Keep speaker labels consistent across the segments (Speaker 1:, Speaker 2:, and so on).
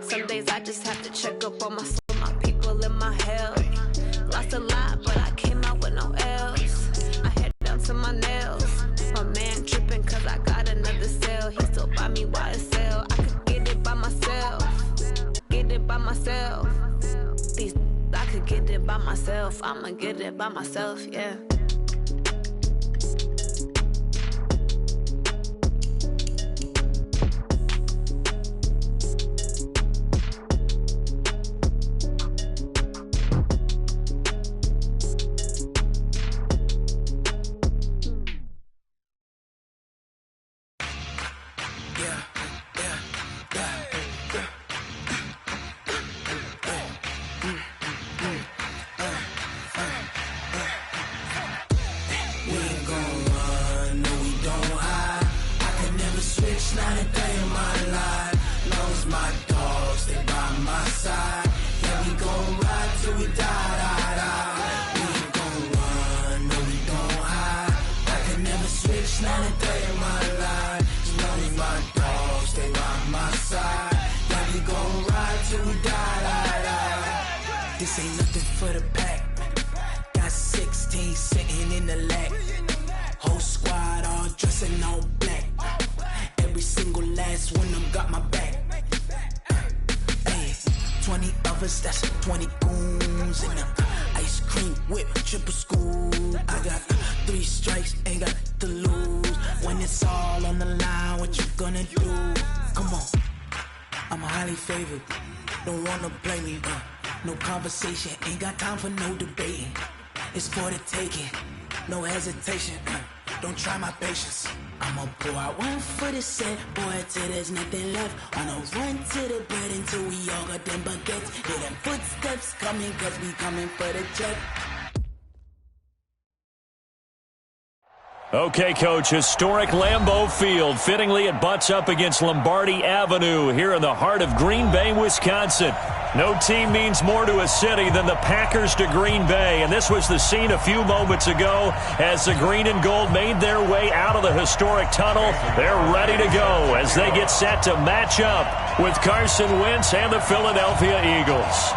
Speaker 1: Some days I just have to check up on my people in my health. Lost a lot, but I came out with no L's. I head down to my nails. My man tripping cause I got another sale. He still buy me YSL. I could get it by myself. Get it by myself. These I could get it by myself. I'ma get it by myself, yeah.
Speaker 2: This ain't nothing for the pack. Got 16 sitting in the lag. Whole squad all dressing all black. Every single last one of them got my back. Hey, 20 of us, that's 20 goons in the ice cream whip, triple scoop. I got 3 strikes, ain't got to lose. When it's all on the line, what you gonna do? Come on, I'm highly favored. Don't wanna blame me, no conversation, ain't got time for no debating. It's for the taking, no hesitation. Don't try my patience. I'ma pour out one for the set, boy, till there's nothing left. Wanna run to the bread until we all got them baguettes. Hear them footsteps coming, cause we coming for the check.
Speaker 3: Okay, Coach, historic Lambeau Field. Fittingly, it butts up against Lombardi Avenue here in the heart of Green Bay, Wisconsin. No team means more to a city than the Packers to Green Bay, and this was the scene a few moments ago as the green and gold made their way out of the historic tunnel. They're ready to go as they get set to match up with Carson Wentz and the Philadelphia Eagles.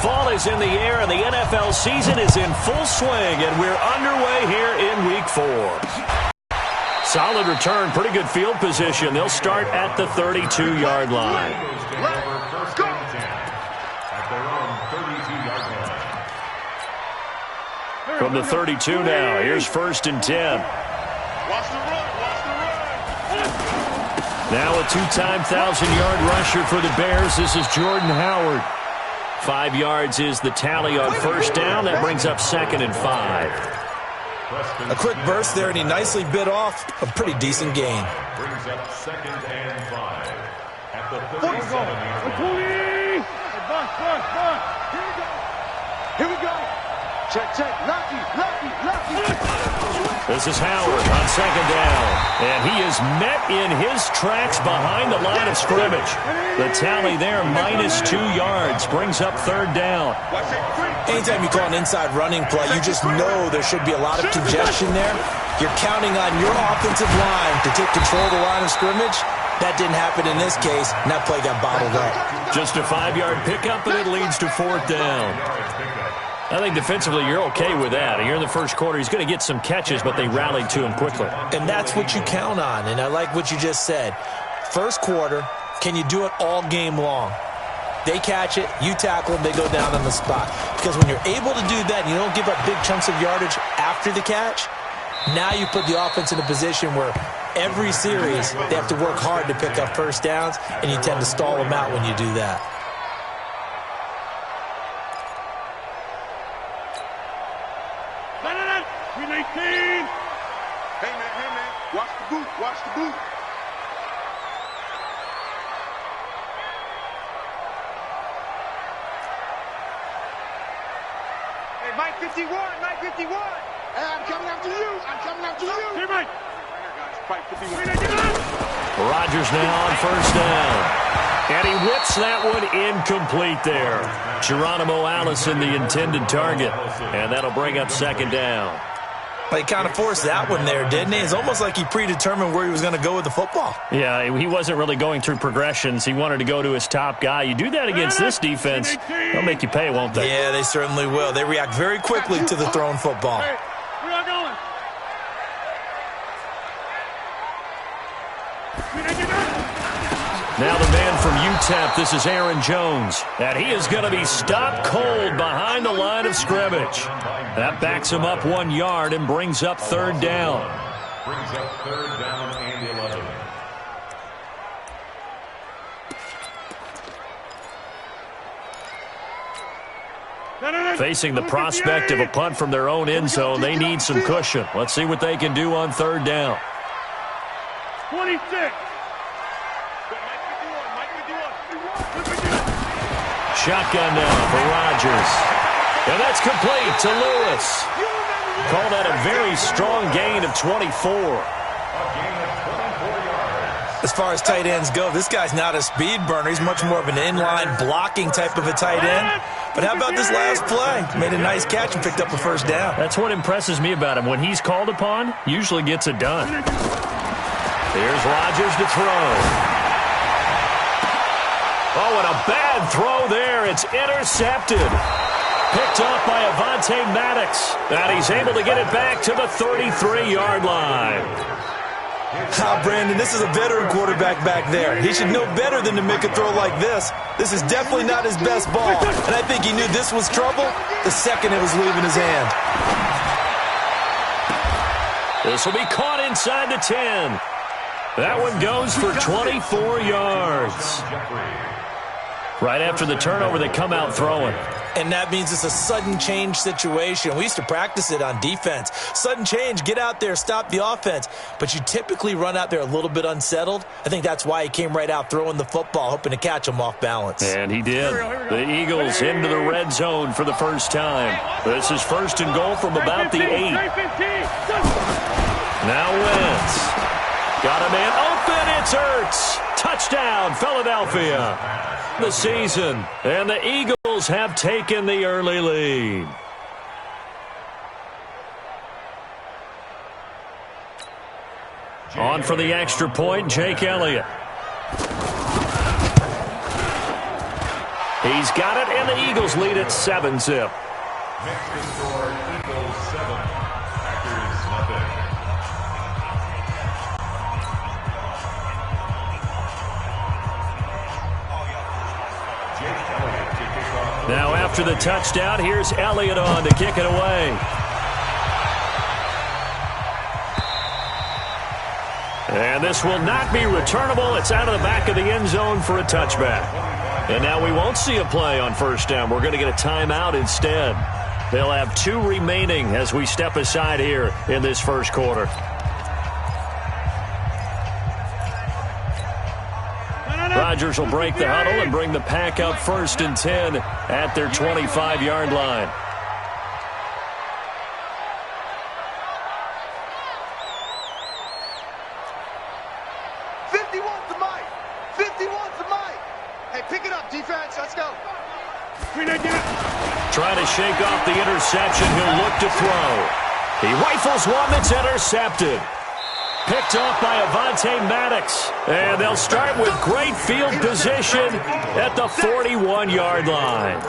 Speaker 3: Fall is in the air, and the NFL season is in full swing, and we're underway here in Week 4. Solid return, pretty good field position. They'll start at the 32-yard line.
Speaker 4: Let's go. At their own 32-yard line.
Speaker 3: From the 32 now, here's 1st and 10.
Speaker 4: Watch the run, watch the run.
Speaker 3: Now a 2-time 1,000-yard rusher for the Bears. This is Jordan Howard. 5 yards is the tally on 1st down. That brings up 2nd and 5.
Speaker 5: A quick burst there, and he nicely bit off a pretty decent gain.
Speaker 4: Brings up 2nd and 5. At the 37-yard line.
Speaker 6: Here we go. Check, check. Lucky.
Speaker 3: This is Howard on 2nd down. And he is met in his tracks behind the line of scrimmage. The tally there, -2 yards, brings up 3rd down.
Speaker 5: Anytime you call an inside running play, you just know there should be a lot of congestion there. You're counting on your offensive line to take control of the line of scrimmage. That didn't happen in this case, and that play got bottled up.
Speaker 3: Just a 5-yard pickup, and it leads to 4th down. I think defensively you're okay with that. Here in the first quarter, he's going to get some catches, but they rallied to him quickly.
Speaker 5: And that's what you count on, and I like what you just said. First quarter, can you do it all game long? They catch it, you tackle them, they go down on the spot. Because when you're able to do that and you don't give up big chunks of yardage after the catch, now you put the offense in a position where every series they have to work hard to pick up 1st downs, and you tend to stall them out when you do that.
Speaker 6: Hey, man. Watch the boot. Hey, Mike 51. Hey, I'm coming after you. Hey, Mike.
Speaker 3: Rodgers now on 1st down. And he whips that one incomplete there. Geronimo Allison, the intended target. And that'll bring up 2nd down.
Speaker 5: He kind of forced that one there, didn't he? It's almost like he predetermined where he was going to go with the football.
Speaker 3: Yeah, he wasn't really going through progressions. He wanted to go to his top guy. You do that against this defense, they'll make you pay, won't they?
Speaker 5: Yeah, they certainly will. They react very quickly to the thrown football.
Speaker 6: Hey, where y'all going?
Speaker 3: Now the man from UTEP, this is Aaron Jones. And he is going to be stopped cold behind the line of scrimmage. That backs him up 1 yard and brings up third down.
Speaker 4: Brings up third down and 11.
Speaker 3: Facing the prospect of a punt from their own end zone, they need some cushion. Let's see what they can do on third down.
Speaker 6: 26.
Speaker 3: Shotgun now for Rodgers. And that's complete to Lewis. Call that a very strong gain of 24.
Speaker 5: As far as tight ends go, this guy's not a speed burner. He's much more of an inline blocking type of a tight end. But how about this last play? Made a nice catch and picked up a first down.
Speaker 3: That's what impresses me about him. When he's called upon, usually gets it done. Here's Rodgers to throw. Oh, and a bad throw there. It's intercepted. Picked off by Avonte Maddox. And he's able to get it back to the 33-yard line.
Speaker 5: Brandon, this is a veteran quarterback back there. He should know better than to make a throw like this. This is definitely not his best ball. And I think he knew this was trouble the second it was leaving his hand.
Speaker 3: This will be caught inside the 10. That one goes for 24 yards. Right after the turnover, they come out throwing.
Speaker 5: And that means it's a sudden change situation. We used to practice it on defense. Sudden change, get out there, stop the offense. But you typically run out there a little bit unsettled. I think that's why he came right out throwing the football, hoping to catch him off balance.
Speaker 3: And he did. The Eagles into the red zone for the first time. This is first and goal from about the 8. Now Wentz. Got a man open. It's Ertz. Touchdown, Philadelphia. The season. And the Eagles have taken the early lead. On for the extra point, Jake Elliott. He's got it, and the Eagles lead at 7-zip.
Speaker 4: Next to score, Eagles 7, Packers nothing.
Speaker 3: Now after the touchdown, here's Elliott on to kick it away. And this will not be returnable. It's out of the back of the end zone for a touchback. And now we won't see a play on first down. We're going to get a timeout instead. They'll have 2 remaining as we step aside here in this first quarter. Rodgers will break the huddle and bring the pack up first and 10 at their 25-yard line.
Speaker 6: Hey, pick it up, defense. Let's go.
Speaker 3: Trying to shake off the interception. He'll look to throw. He rifles one that's intercepted. Picked off by Avonte Maddox. And they'll start with great field position at the 41-yard line.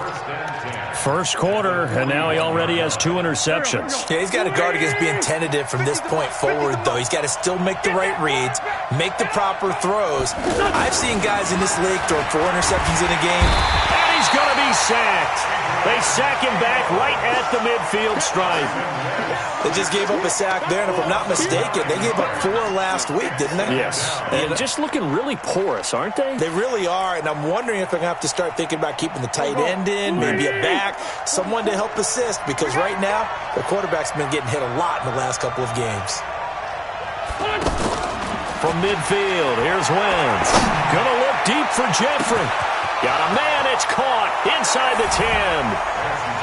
Speaker 3: First quarter, and now he already has 2 interceptions.
Speaker 5: Yeah, he's got to guard against being tentative from this point forward, though. He's got to still make the right reads, make the proper throws. I've seen guys in this league throw 4 interceptions in a game.
Speaker 3: And he's going to be sacked. They sack him back right at the midfield stripe.
Speaker 5: They just gave up a sack there, and if I'm not mistaken, they gave up 4 last week, didn't they?
Speaker 3: Yes. And just looking really porous, aren't they?
Speaker 5: They really are, and I'm wondering if they're going to have to start thinking about keeping the tight end in, maybe a back, someone to help assist, because right now, the quarterback's been getting hit a lot in the last couple of games.
Speaker 3: From midfield, here's Wentz. Gonna look deep for Jeffrey. Got a man, it's caught inside the 10.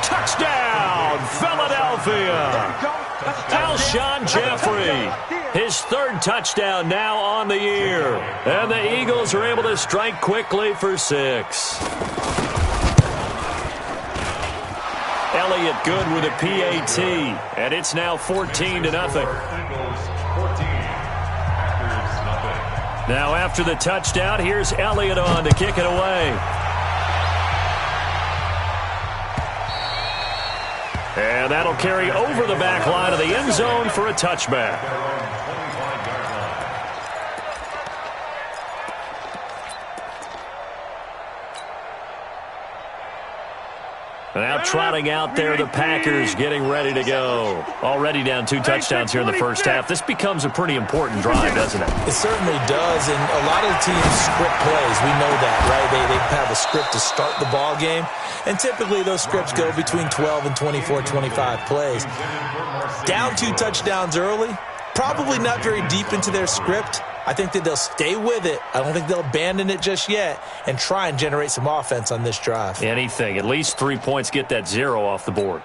Speaker 3: Touchdown, Philadelphia. Alshon Jeffrey, his 3rd touchdown now on the year. And the Eagles are able to strike quickly for 6. Elliott good with a PAT, and it's now 14-0. Now after the touchdown, here's Elliott on to kick it away. And that'll carry over the back line of the end zone for a touchback. Now trotting out there, the Packers getting ready to go. Already down 2 touchdowns here in the first half. This becomes a pretty important drive, doesn't it?
Speaker 5: It certainly does, and a lot of the teams script plays. We know that, right? They have a script to start the ball game, and typically those scripts go between 12 and 24, 25 plays. Down 2 touchdowns early, probably not very deep into their script. I think that they'll stay with it. I don't think they'll abandon it just yet and try and generate some offense on this drive.
Speaker 3: Anything. At least 3 points, get that 0 off the board.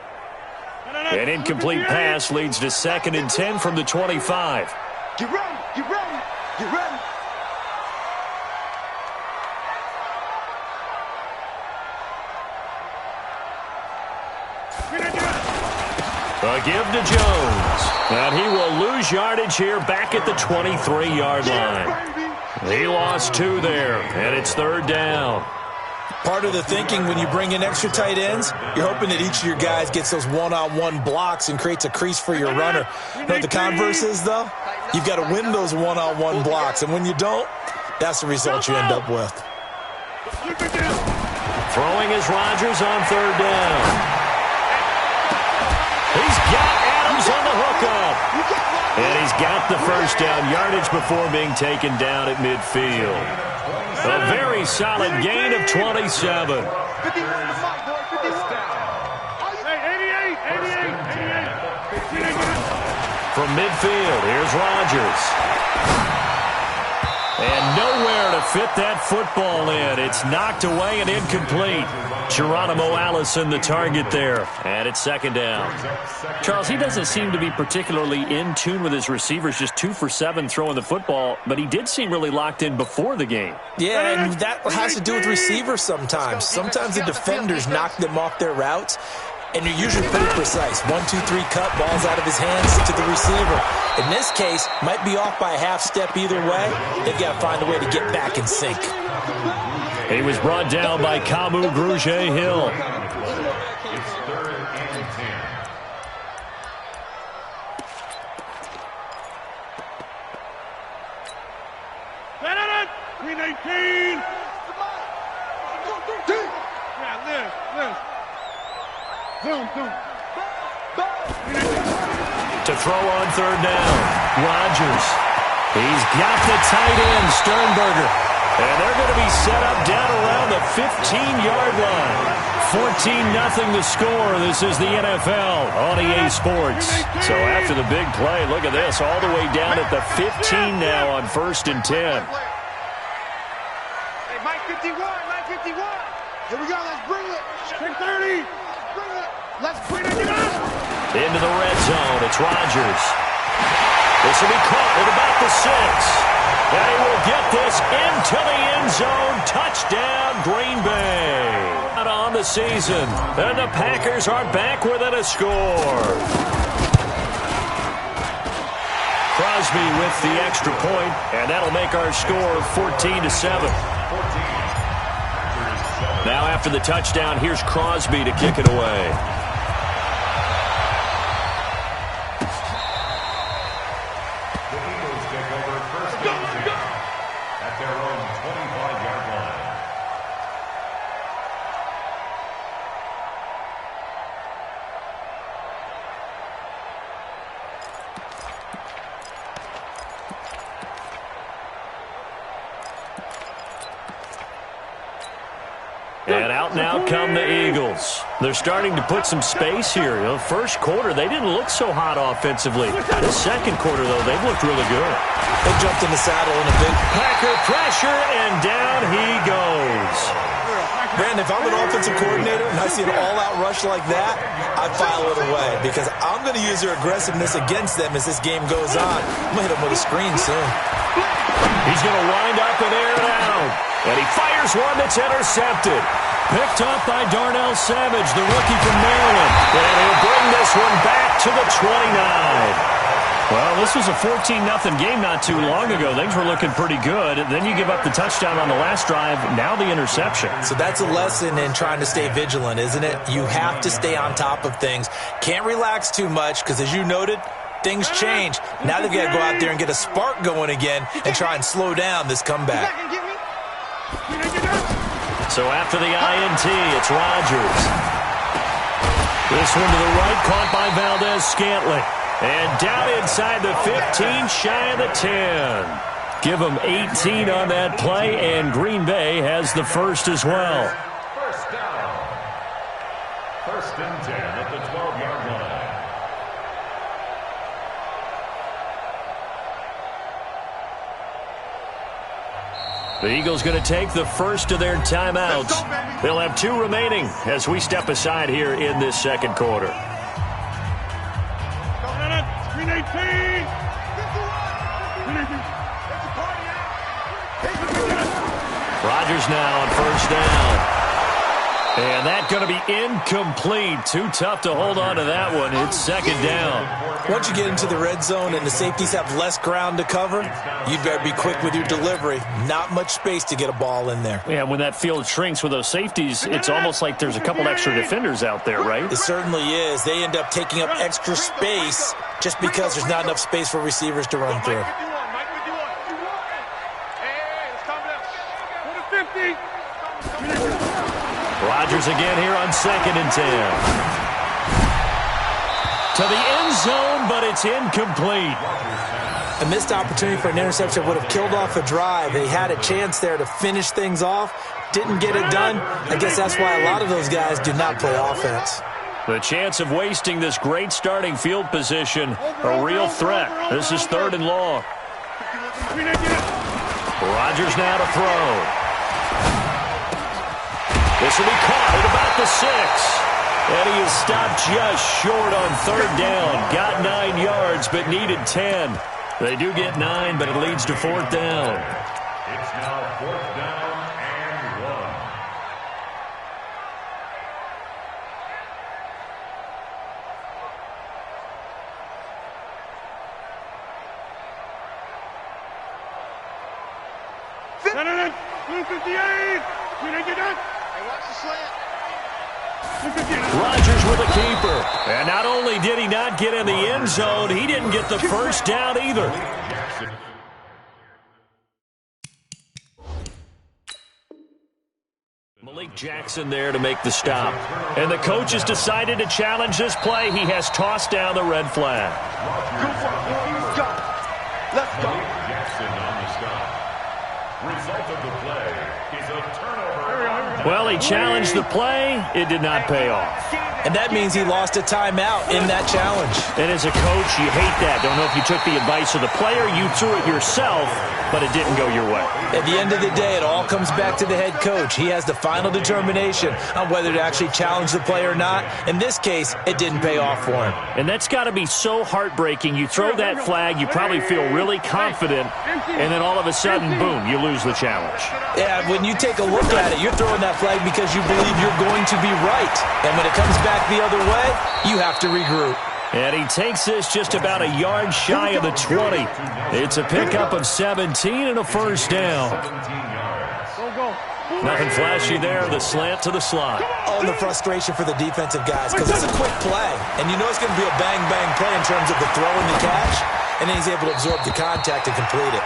Speaker 3: An incomplete pass leads to 2nd and 10 from the 25.
Speaker 6: Get ready, get ready, get ready.
Speaker 3: A give to Jones. And he will lose yardage here back at the 23-yard line. He lost 2 there, and it's 3rd down.
Speaker 5: Part of the thinking when you bring in extra tight ends, you're hoping that each of your guys gets those one-on-one blocks and creates a crease for your runner. You know what the converse is, though? You've got to win those one-on-one blocks, and when you don't, that's the result you end up with.
Speaker 3: Throwing is Rodgers on 3rd down. He's got Adams on the hookup. And he's got the first down yardage before being taken down at midfield. A very solid gain of 27. From midfield, here's Rodgers. And nowhere to fit that football in. It's knocked away and incomplete. Geronimo Allison the target there. And it's 2nd down.
Speaker 7: Charles, he doesn't seem to be particularly in tune with his receivers, just 2 for 7 throwing the football, but he did seem really locked in before the game.
Speaker 5: Yeah, and that has to do with receivers sometimes. Sometimes the defenders knock them off their routes, and you're usually pretty precise. 1, 2, 3 cut, balls out of his hands to the receiver. In this case, might be off by a half step either way. They've got to find a way to get back in sync.
Speaker 3: He was brought down by Kamu Grugier-Hill.
Speaker 4: It's 3rd and 10.
Speaker 6: Green 18. Yeah, live. Zoom.
Speaker 3: To throw on 3rd down, Rodgers. He's got the tight end, Sternberger. And they're going to be set up down around the 15-yard line. 14-0 the score. This is the NFL on EA Sports. So after the big play, look at this, all the way down at the 15 now on 1st and 10.
Speaker 6: Hey, Mike 51. Here we go, let's bring it. 30. Let's bring it.
Speaker 3: Into the red zone, it's Rodgers. This will be caught at about the 6. And he will get this into the end zone. Touchdown, Green Bay. Out on the season. And the Packers are back within a score. Crosby with the extra point, and that'll make our score 14-7. Now after the touchdown, here's Crosby to kick it away. And out now come the Eagles. They're starting to put some space here. You know, first quarter, they didn't look so hot offensively. This second quarter, though, they've looked really good.
Speaker 5: They jumped in the saddle in a big
Speaker 3: Packer pressure, and down he goes.
Speaker 5: Brandon, if I'm an offensive coordinator and I see an all-out rush like that, I file it away because I'm going to use their aggressiveness against them as this game goes on. I'm going to hit them with a screen soon.
Speaker 3: He's going to wind up and air it out. And he fires one that's intercepted. picked up by Darnell Savage, the rookie from Maryland. And he'll bring this one back to the 29. Well, this was a 14-0 game not too long ago. Things were looking pretty good. Then you give up the touchdown on the last drive. Now the interception.
Speaker 5: So that's a lesson in trying to stay vigilant, isn't it? You have to stay on top of things. Can't relax too much because, as you noted, things change. Now they've got to go out there and get a spark going again and try and slow down this comeback.
Speaker 3: So after the INT, it's Rodgers. This one to the right, caught by Valdez-Scantling. And down inside the 15, shy of the 10. Give them 18 on that play, and Green Bay has the first as well.
Speaker 4: First down. First and 10 at the 12-yard line.
Speaker 3: The Eagles going to take the first of their timeouts. They'll have 2 remaining as we step aside here in this second quarter. Rodgers now on first down. And that's going to be incomplete. Too tough to hold on to that one. It's second down.
Speaker 5: Once you get into the red zone and the safeties have less ground to cover, you'd better be quick with your delivery. Not much space to get a ball in there.
Speaker 3: Yeah, when that field shrinks with those safeties, it's almost like there's a couple extra defenders out there, right?
Speaker 5: It certainly is. They end up taking up extra space just because there's not enough space for receivers to run through.
Speaker 3: Rodgers again here on second and 10. To the end zone, but it's incomplete.
Speaker 5: A missed opportunity for an interception would have killed off a drive. They had a chance there to finish things off. Didn't get it done. I guess that's why a lot of those guys do not play offense.
Speaker 3: The chance of wasting this great starting field position, a real threat. This is third and long. Rodgers now to throw. This will be caught at about the 6. And he is stopped just short on third down. Got 9 yards, but needed 10. They do get 9, but it leads to fourth down.
Speaker 4: It's now fourth down and 1.
Speaker 3: Rodgers with a keeper. And not only did he not get in the end zone, he didn't get the first down either. Malik Jackson there to make the stop. And the coach has decided to challenge this play. He has tossed down the red flag.
Speaker 4: Let's go. Jackson on the stop. Result of the play is a turnover.
Speaker 3: Well, he challenged the play. It did not pay off.
Speaker 5: And that means he lost a timeout in that challenge.
Speaker 3: And as a coach, you hate that. Don't know if you took the advice of the player. You threw it yourself, but it didn't go your way.
Speaker 5: At the end of the day, it all comes back to the head coach. He has the final determination on whether to actually challenge the play or not. In this case, it didn't pay off for him.
Speaker 3: And that's got to be so heartbreaking. You throw that flag, you probably feel really confident, and then all of a sudden, boom, you lose the challenge.
Speaker 5: Yeah, when you take a look at it, you're throwing that flag because you believe you're going to be right. And when it comes back the other way, you have to regroup.
Speaker 3: And he takes this just about a yard shy of the 20. It's a pickup of 17 and a first down. Nothing flashy there. The slant to the slot.
Speaker 5: Oh, the frustration for the defensive guys because it's a quick play. And you know it's going to be a bang-bang play in terms of the throw and the catch. And then he's able to absorb the contact and complete it.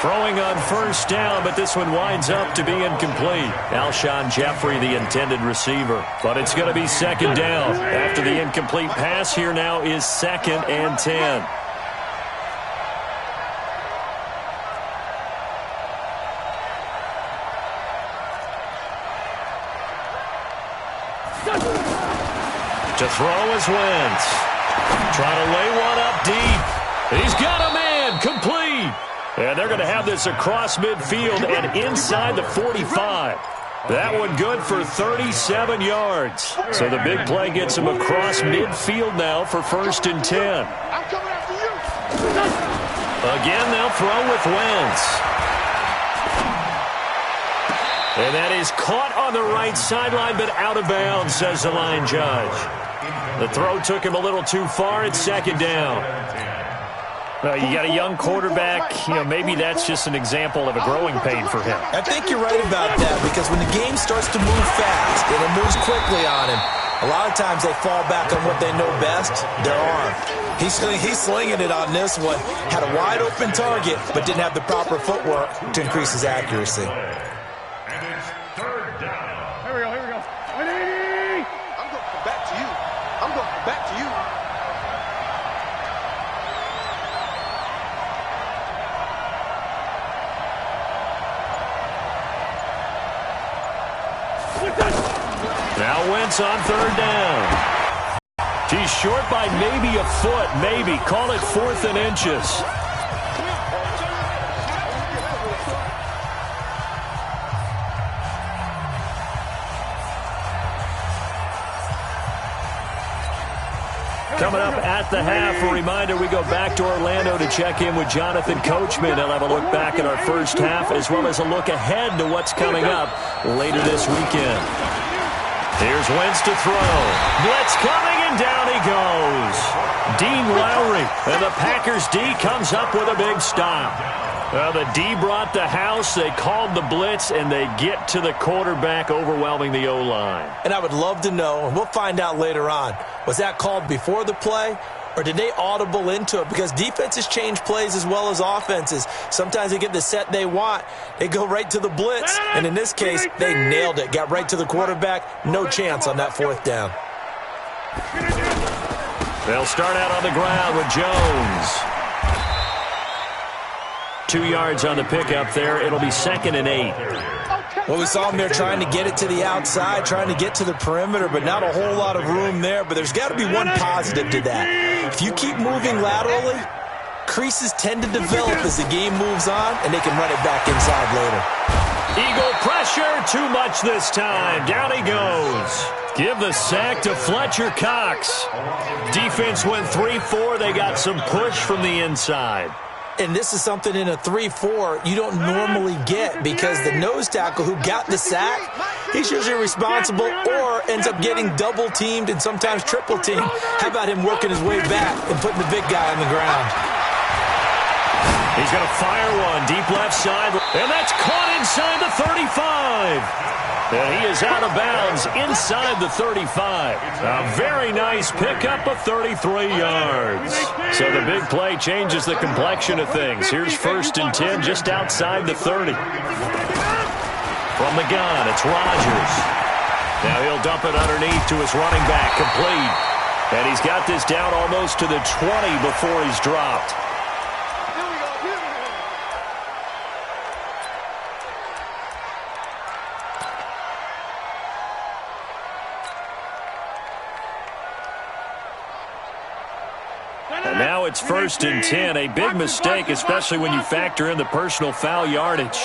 Speaker 3: Throwing on first down, but this one winds up to be incomplete. Alshon Jeffrey, the intended receiver. But it's going to be second down. After the incomplete pass, here now is second and 10. To throw is Wentz. Trying to lay one up deep. He's got a man. Complete. And they're going to have this across midfield and inside the 45. That one good for 37 yards. So the big play gets him across midfield now for first and 10. Again, they'll throw with Wentz. And that is caught on the right sideline, but out of bounds, says the line judge. The throw took him a little too far. It's second down. You got a young quarterback. Maybe that's just an example of a growing pain for him.
Speaker 5: I think you're right about that, because when the game starts to move fast and it moves quickly on him, a lot of times they fall back on what they know best, their arm. He's slinging it on this one. Had a wide open target, but didn't have the proper footwork to increase his accuracy.
Speaker 4: And it's third down.
Speaker 6: Here we go. I'm going to come back to you.
Speaker 3: Now Wentz on third down. He's short by maybe a foot, maybe. Call it 4th and inches. Coming up at the half, a reminder, we go back to Orlando to check in with Jonathan Coachman. He'll have a look back at our first half, as well as a look ahead to what's coming up later this weekend. Here's Wentz to throw. Blitz coming, and down he goes. Dean Lowry, and the Packers D comes up with a big stop. Well, the D brought the house, they called the blitz, and they get to the quarterback, overwhelming the O-line.
Speaker 5: And I would love to know, and we'll find out later on, was that called before the play, or did they audible into it? Because defenses change plays as well as offenses. Sometimes they get the set they want. They go right to the blitz, and in this case, they nailed it. Got right to the quarterback. No chance on that 4th down.
Speaker 3: They'll start out on the ground with Jones. 2 yards on the pickup there. It'll be 2nd and 8.
Speaker 5: Well, we saw him there trying to get it to the outside, trying to get to the perimeter, but not a whole lot of room there. But there's got to be one positive to that. If you keep moving laterally, creases tend to develop as the game moves on, and they can run it back inside later.
Speaker 3: Eagle pressure, too much this time. Down he goes. Give the sack to Fletcher Cox. Defense went 3-4. They got some push from the inside.
Speaker 5: And this is something in a 3-4 you don't normally get, because the nose tackle who got the sack, he's usually responsible or ends up getting double-teamed and sometimes triple-teamed. How about him working his way back and putting the big guy on the ground?
Speaker 3: He's going to fire one deep left side, and that's caught inside the 35. And he is out of bounds inside the 35. A very nice pickup of 33 yards. So the big play changes the complexion of things. Here's 1st and 10 just outside the 30. From the gun, it's Rodgers. Now he'll dump it underneath to his running back, complete. And he's got this down almost to the 20 before he's dropped. And now it's 1st and 10. A big mistake, especially when you factor in the personal foul yardage.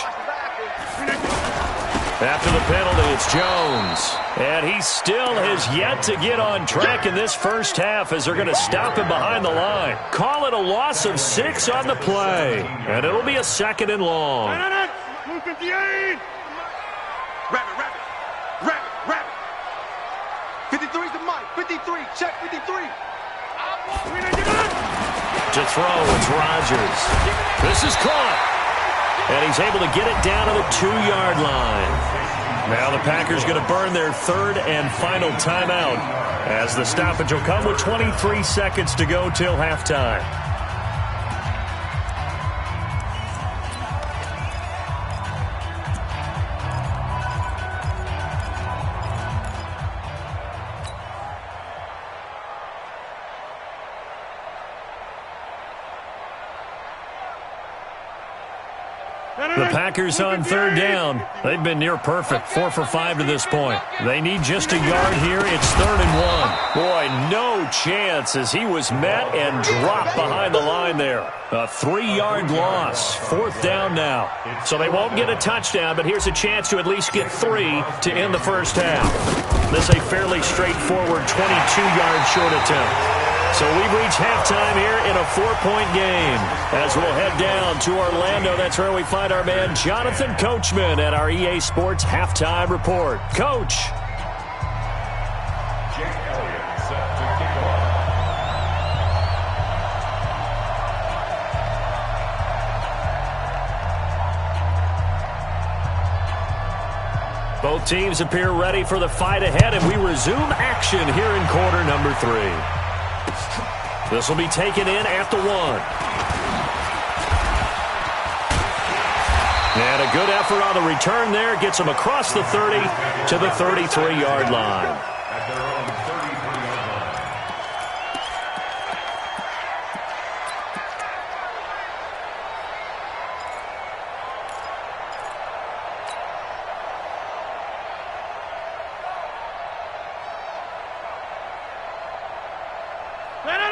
Speaker 3: After the penalty, it's Jones. And he still has yet to get on track in this first half, as they're going to stop him behind the line. Call it a loss of 6 on the play. And it'll be a 2nd and long.
Speaker 6: Move 58. Rabbit. 53's the mic. 53. Check 53.
Speaker 3: To throw, it's Rodgers. This is caught. And he's able to get it down to the 2-yard line. Now the Packers going to burn their 3rd and final timeout, as the stoppage will come with 23 seconds to go till halftime. The Packers on 3rd down. They've been near perfect, 4 for 5 to this point. They need just a yard here. It's 3rd and 1. Boy, no chance, as he was met and dropped behind the line there. A 3-yard loss. 4th down now. So they won't get a touchdown, but here's a chance to at least get 3 to end the first half. This is a fairly straightforward 22-yard short attempt. So we've reached halftime here in a 4-point game. As we'll head down to Orlando, that's where we find our man Jonathan Coachman at our EA Sports Halftime Report. Coach.
Speaker 4: Jake Elliott set to kick off.
Speaker 3: Both teams appear ready for the fight ahead, and we resume action here in quarter number 3. This will be taken in at the 1. And a good effort on the return there. Gets them across the 30 to the 33-yard line.
Speaker 4: At their own 33-yard line.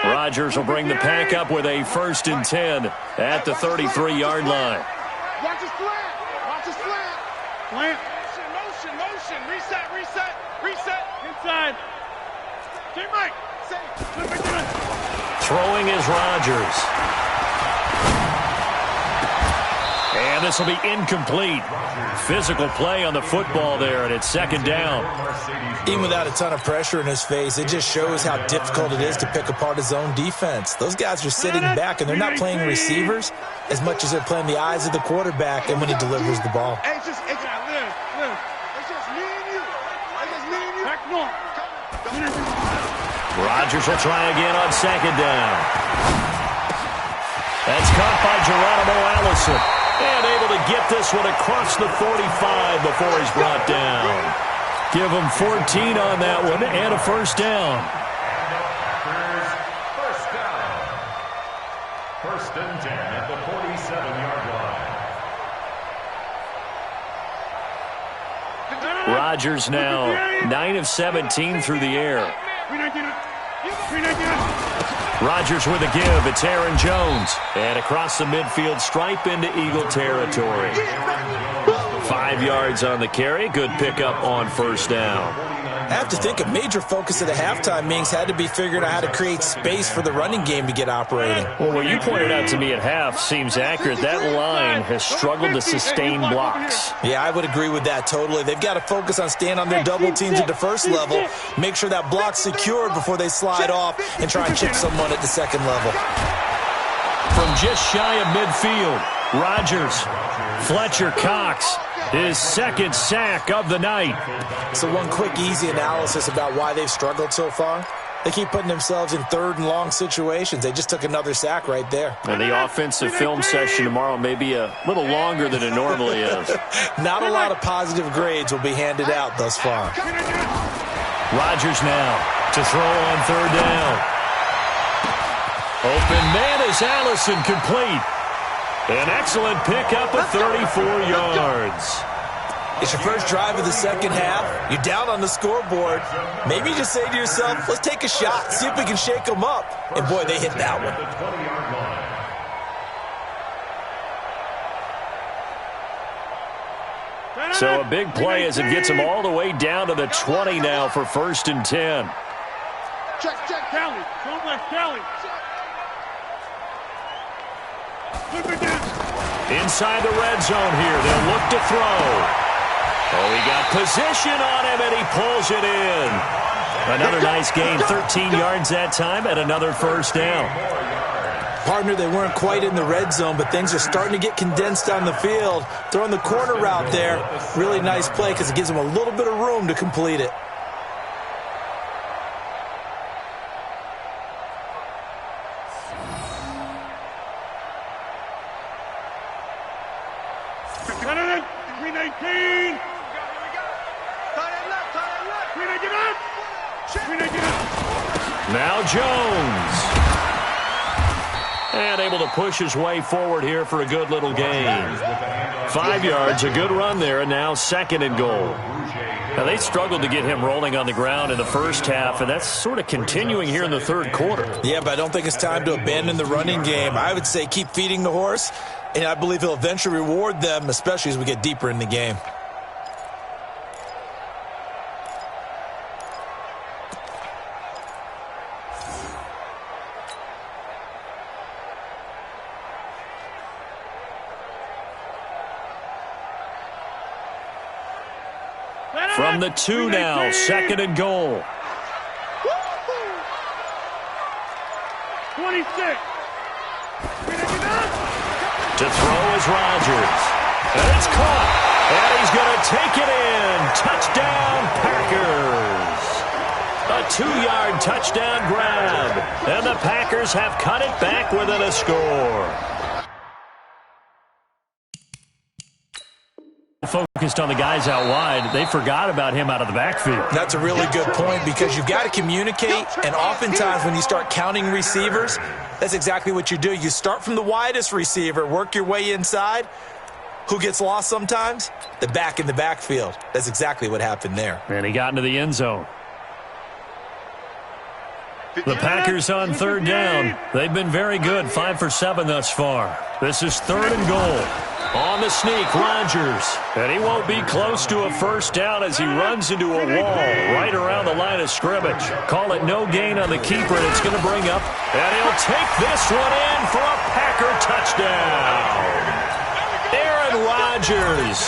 Speaker 3: Rodgers will bring the pack up with a 1st and 10 at the 33-yard line.
Speaker 6: Watch his slant. Watch his slant. Slant. Motion, motion. Reset, reset, reset. Inside. Team Mike.
Speaker 3: Throwing is Rodgers. And this will be incomplete. Physical play on the football there, and it's 2nd down.
Speaker 5: Even without a ton of pressure in his face, it just shows how difficult it is to pick apart his own defense. Those guys are sitting back, and they're not playing receivers as much as they're playing the eyes of the quarterback and when he delivers the ball.
Speaker 6: It's just me and you. It's just me and you. Back north.
Speaker 3: Rodgers will try again on 2nd down. That's caught by Geronimo Allison. And able to get this one across the 45 before he's brought down. Give him 14 on that one and a 1st down.
Speaker 4: First down. 1st and 10 at the 47-yard line.
Speaker 3: Rodgers now 9 of 17 through the air. Rodgers with a give. It's Aaron Jones. And across the midfield stripe into Eagle territory. 5 yards on the carry. Good pickup on 1st down.
Speaker 5: I have to think a major focus of the halftime meetings had to be figuring out how to create space for the running game to get operating.
Speaker 3: Well, what you pointed out to me at half seems accurate. That line has struggled to sustain blocks.
Speaker 5: Yeah, I would agree with that totally. They've got to focus on staying on their double teams at the 1st level, make sure that block's secured before they slide off and try and chip someone at the 2nd level.
Speaker 3: From just shy of midfield, Rodgers, Fletcher Cox, his 2nd sack of the night.
Speaker 5: So one quick, easy analysis about why they've struggled so far. They keep putting themselves in 3rd and long situations. They just took another sack right there.
Speaker 3: And the offensive film session tomorrow may be a little longer than it normally is.
Speaker 5: Not a lot of positive grades will be handed out thus far.
Speaker 3: Rodgers now to throw on 3rd down. Open man is Allison, complete. An excellent pickup of 34 yards.
Speaker 5: It's your first drive of the 2nd half. You're down on the scoreboard. Maybe you just say to yourself, let's take a shot, see if we can shake them up. And boy, they hit that one.
Speaker 3: So a big play as it gets them all the way down to the 20 now for 1st and 10.
Speaker 6: Check, Kelly. Don't let Kelly.
Speaker 3: Inside the red zone here. They'll look to throw. Oh, he got position on him, and he pulls it in. Another nice gain, 13 yards that time, and another 1st down.
Speaker 5: Partner, they weren't quite in the red zone, but things are starting to get condensed on the field. Throwing the corner route there, really nice play because it gives them a little bit of room to complete it.
Speaker 3: Now Jones. And able to push his way forward here for a good little gain. 5 yards, a good run there, and now 2nd and goal. Now, they struggled to get him rolling on the ground in the 1st half, and that's sort of continuing here in the 3rd quarter.
Speaker 5: Yeah, but I don't think it's time to abandon the running game. I would say keep feeding the horse, and I believe he'll eventually reward them, especially as we get deeper in the game.
Speaker 3: From the 2 now, 2nd and goal.
Speaker 6: 26.
Speaker 3: To throw is Rodgers. And it's caught. And he's going to take it in. Touchdown, Packers. A 2-yard touchdown grab. And the Packers have cut it back within a score. Focused on the guys out wide. They forgot about him out of the backfield.
Speaker 5: That's a really good point because you've got to communicate, and oftentimes when you start counting receivers, that's exactly what you do. You start from the widest receiver, work your way inside. Who gets lost sometimes? The back in the backfield. That's exactly what happened there.
Speaker 3: And he got into the end zone. The Packers on 3rd down. They've been very good, 5 for 7 thus far. This is 3rd and goal. On the sneak, Rodgers. And he won't be close to a first down as he runs into a wall right around the line of scrimmage. Call it no gain on the keeper, and it's going to bring up. And he'll take this one in for a Packer touchdown. Aaron Rodgers,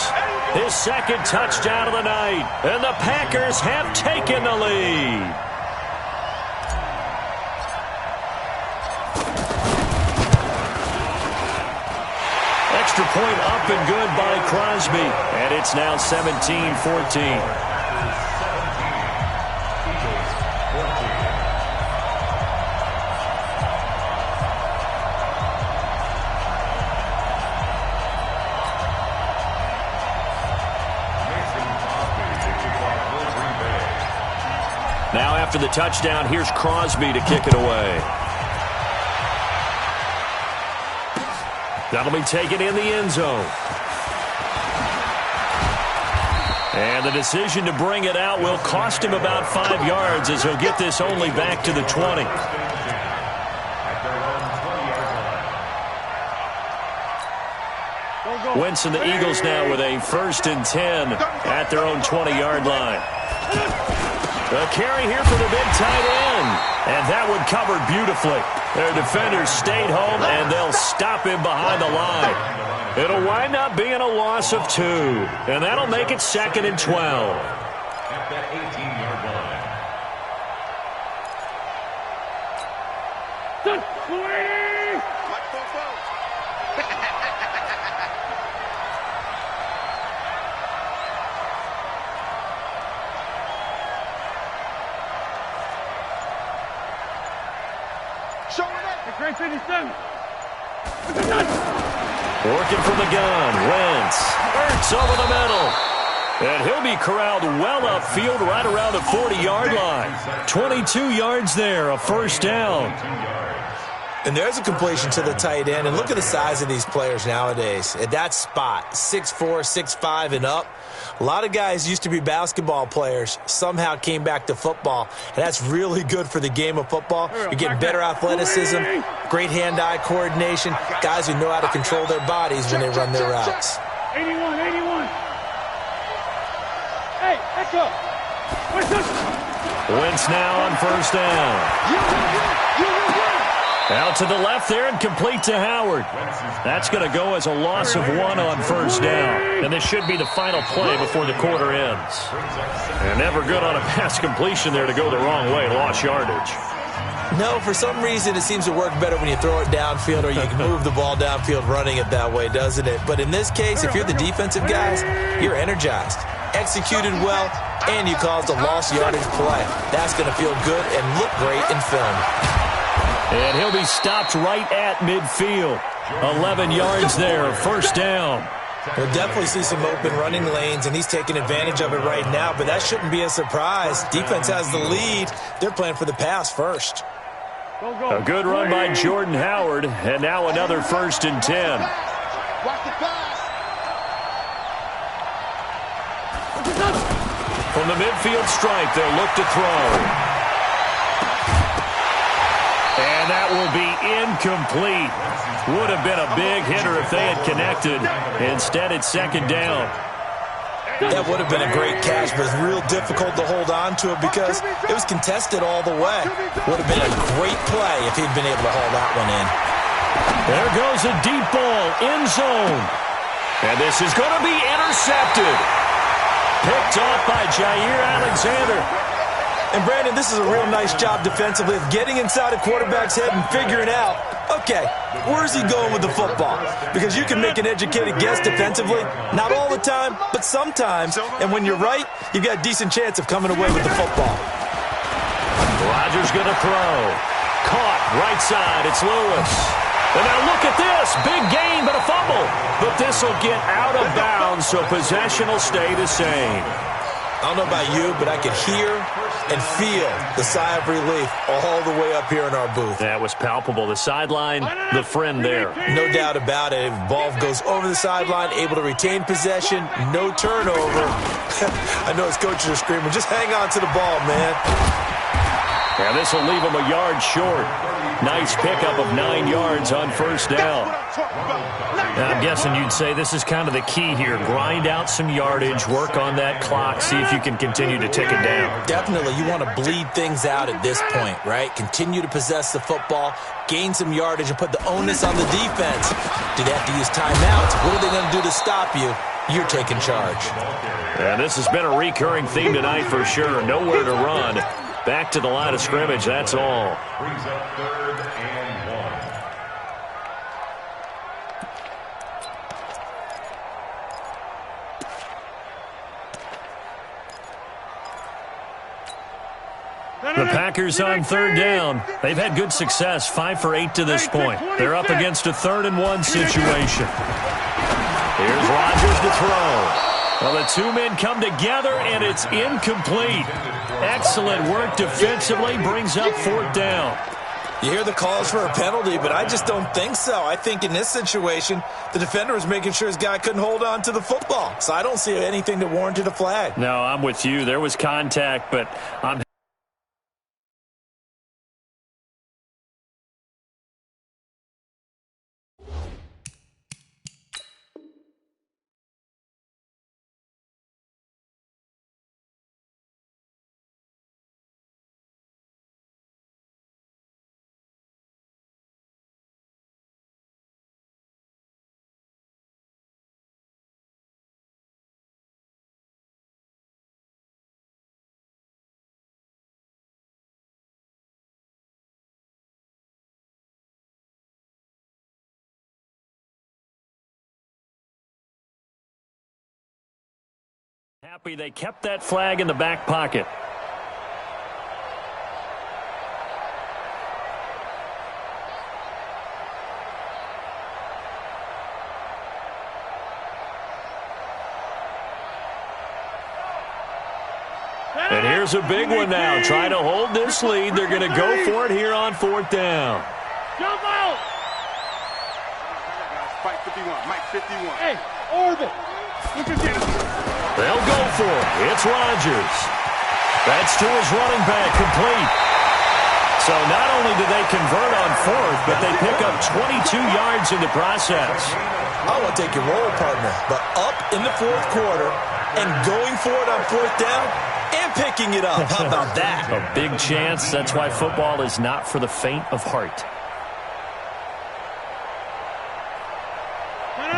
Speaker 3: his 2nd touchdown of the night. And the Packers have taken the lead. Extra point up and good by Crosby. And it's now 17-14. Now after the touchdown, here's Crosby to kick it away. That'll be taken in the end zone. And the decision to bring it out will cost him about 5 yards as he'll get this only back to the 20. Wentz and the Eagles now with a 1st and 10 at their own 20-yard line. A carry here for the big tight end. And that one covered beautifully. Their defenders stayed home, and they'll stop him behind the line. It'll wind up being a loss of 2. And that'll make it 2nd and 12.
Speaker 4: At that 18-yard line.
Speaker 6: Great 57.
Speaker 3: Working from the gun. Wentz. Ertz over the middle. And he'll be corralled well upfield right around the 40-yard line. 22 yards there, a 1st down.
Speaker 5: And there's a completion to the tight end. And look at the size of these players nowadays. At that spot, 6'4", 6'5", and up. A lot of guys used to be basketball players, somehow came back to football, and that's really good for the game of football. You're getting better athleticism, great hand-eye coordination, guys who know how to control their bodies when they run their routes.
Speaker 6: 81, 81. Hey, echo.
Speaker 3: Wentz now on 1st down. Out to the left there and complete to Howard. That's going to go as a loss of 1 on 1st down. And this should be the final play before the quarter ends. And never good on a pass completion there to go the wrong way. Lost yardage.
Speaker 5: No, for some reason it seems to work better when you throw it downfield or you can move the ball downfield running it that way, doesn't it? But in this case, if you're the defensive guys, you're energized, executed well, and you caused a lost yardage play. That's going to feel good and look great in film.
Speaker 3: And he'll be stopped right at midfield. 11 yards there, 1st down.
Speaker 5: We'll definitely see some open running lanes, and he's taking advantage of it right now, but that shouldn't be a surprise. Defense has the lead. They're playing for the pass first.
Speaker 3: A good run by Jordan Howard, and now another 1st and 10. From the midfield stripe, they'll look to throw. And that will be incomplete. Would have been a big hitter if they had connected. Instead, it's 2nd down.
Speaker 5: That would have been a great catch, but it's real difficult to hold on to it because it was contested all the way. Would have been a great play if he'd been able to haul that one in.
Speaker 3: There goes a deep ball, end zone. And this is going to be intercepted. Picked off by Jair Alexander.
Speaker 5: And, Brandon, this is a real nice job defensively of getting inside a quarterback's head and figuring out, okay, where's he going with the football? Because you can make an educated guess defensively. Not all the time, but sometimes. And when you're right, you've got a decent chance of coming away with the football.
Speaker 3: Rodgers going to throw. Caught right side. It's Lewis. And now look at this. Big gain, but a fumble. But this will get out of bounds, so possession will stay the same.
Speaker 5: I don't know about you, but I could hear and feel the sigh of relief all the way up here in our booth.
Speaker 3: That was palpable. The sideline, the friend there.
Speaker 5: No doubt about it. Ball goes over the sideline, able to retain possession, no turnover. I know his coaches are screaming, just hang on to the ball, man.
Speaker 3: And this will leave him a yard short. Nice pickup of 9 yards on first down.
Speaker 7: Now, I'm guessing you'd say this is kind of the key here. Grind out some yardage, work on that clock, see if you can continue to tick it down.
Speaker 5: Definitely, you want to bleed things out at this point, right? Continue to possess the football, gain some yardage, and put the onus on the defense. Do they have to use timeouts? What are they going to do to stop you? You're taking charge.
Speaker 3: And this has been a recurring theme tonight for sure. Nowhere to run. Back to the line of scrimmage, that's all.
Speaker 4: Brings up 3rd and
Speaker 3: 1. The Packers on 3rd down. They've had good success, 5 for 8 to this point. They're up against a 3rd and 1 situation. Here's Rodgers to throw. Well, the two men come together, and it's incomplete. Excellent work defensively, brings up 4th down.
Speaker 5: You hear the calls for a penalty, but I just don't think so. I think in this situation, the defender was making sure his guy couldn't hold on to the football. So I don't see anything that warranted a flag.
Speaker 3: No, I'm with you. There was contact, but I'm happy they kept that flag in the back pocket. And here's a big one now. Trying to hold this lead. They're going to go for it here on 4th down.
Speaker 6: Jump out! Mike 51, Mike 51. Hey, orbit. Look at this.
Speaker 3: They'll go for it. It's Rodgers. That's to his running back, complete. So not only do they convert on 4th, but they pick up 22 yards in the process.
Speaker 5: I want to take your role, partner, but up in the 4th quarter and going for it on 4th down and picking it up. How about that?
Speaker 3: A big chance. That's why football is not for the faint of heart.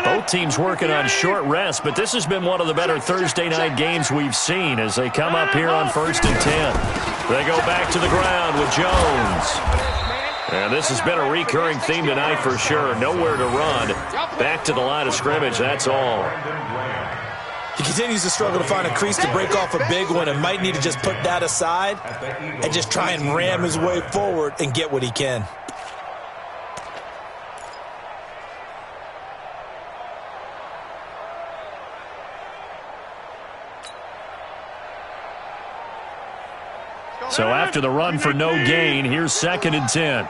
Speaker 3: Both teams working on short rest, but this has been one of the better Thursday night games we've seen as they come up here on 1st and 10. They go back to the ground with Jones. And this has been a recurring theme tonight for sure. Nowhere to run. Back to the line of scrimmage, that's all.
Speaker 5: He continues to struggle to find a crease to break off a big one and might need to just put that aside and just try and ram his way forward and get what he can.
Speaker 3: So after the run for no gain, here's 2nd and 10.